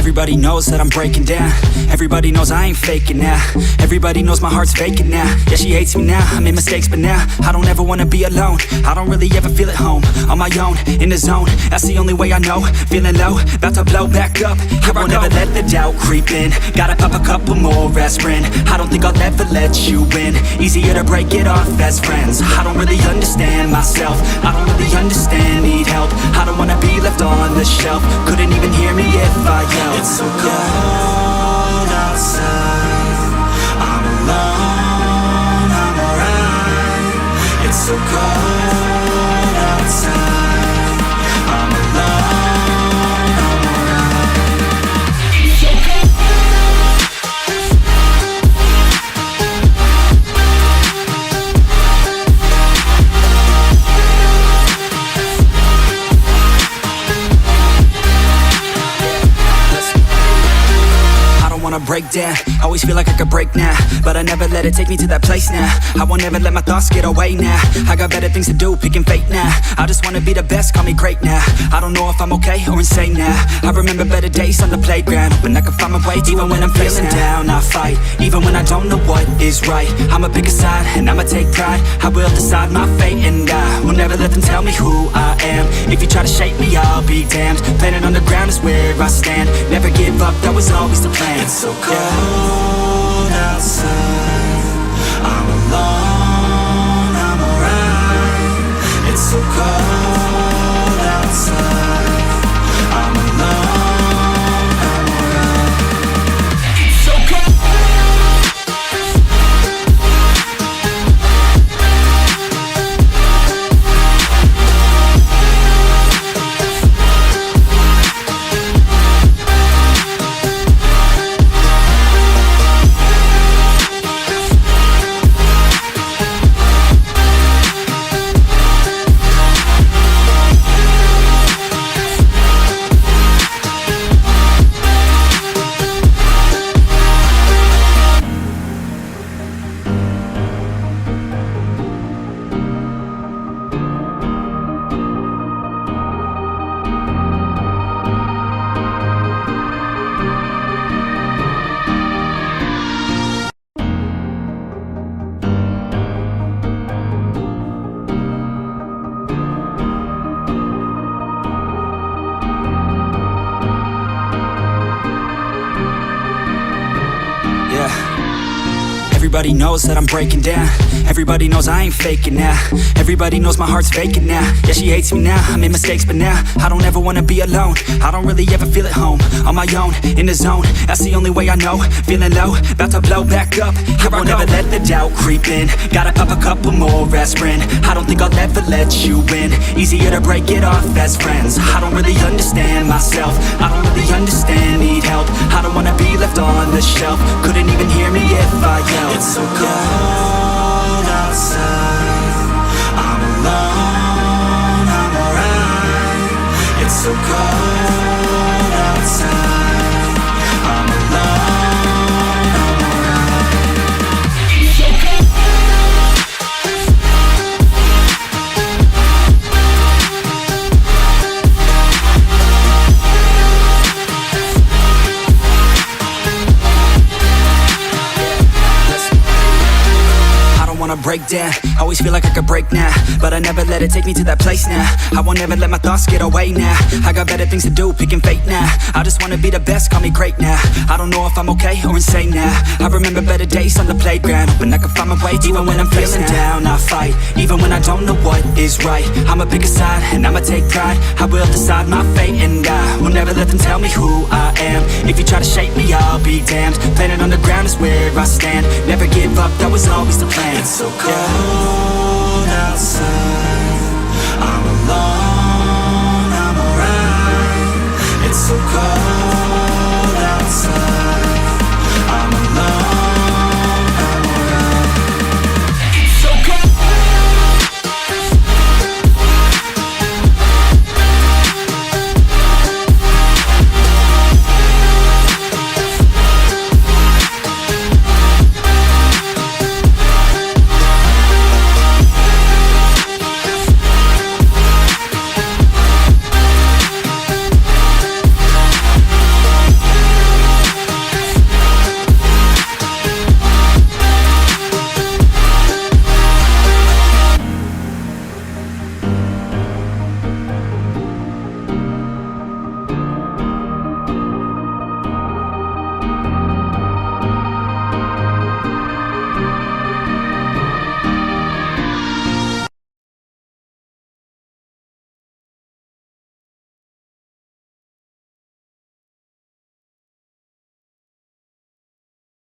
Everybody knows that I'm breaking down. Everybody knows I ain't faking now. Everybody knows my heart's vacant now. Yeah, she hates me now, I made mistakes but now I don't ever wanna be alone. I don't really ever feel at home. On my own, in the zone, that's the only way I know. Feeling low, about to blow back up. Here I won't ever let the doubt creep in. Gotta pop a couple more aspirin. I don't think I'll ever let you in. Easier to break it off as friends. I don't really understand myself. I don't really understand, need help. I don't wanna be left on the shelf. Couldn't even hear me if I yelled. It's so cold outside, I'm alone, I'm alright. It's so cold outside, I'm alone, I'm alright. It's so cold. Wanna break down, always feel like I could break now, but I never let it take me to that place now. I won't ever let my thoughts get away now. I got better things to do, picking fate now. I just wanna be the best, call me great now. I don't know if I'm okay or insane now. I remember better days on the playground, hoping I can find my way. Even when I'm feeling down, I fight. Even when I don't know what is right, I'ma pick a side and I'ma take pride. I will decide my fate and I will never let them tell me who I am. If you try to shape me, I'll be damned. Planet on the ground is where I stand. Never give up, that was always the plan. It's so cold outside, I'm alone, I'm alright. It's so cold outside, I'm alone, I'm alright. It's so cold. Everybody knows that I'm breaking down. Everybody knows I ain't faking now. Everybody knows my heart's vacant now. Yeah, she hates me now, I made mistakes but now I don't ever wanna be alone. I don't really ever feel at home. On my own, in the zone, that's the only way I know. Feeling low, about to blow back up. Here I won't ever let the doubt creep in. Gotta pop a couple more aspirin. I don't think I'll ever let you in. Easier to break it off as friends. I don't really understand myself. I don't really understand, need help. I don't wanna be left on the shelf. Couldn't even hear me if I yelled. It's so cold outside, I'm alone, I'm alright. It's so cold outside, I'm alone, I'm alright. It's so cold. Wanna break down, always feel like I could break now, but I never let it take me to that place now. I won't ever let my thoughts get away now. I got better things to do, picking fate now. I just wanna be the best, call me great now. I don't know if I'm okay or insane now. I remember better days on the playground, hoping I can find my way. Even when I'm feeling down, I fight. Even when I don't know what is right, I'ma pick a side and I'ma take pride. I will decide my fate and I will never let them tell me who I am. If you try to shape me, I'll be damned. Planet on the ground is where I stand. Never give up, that was always the plan. It's so cold outside, I'm alone, I'm alright. It's so cold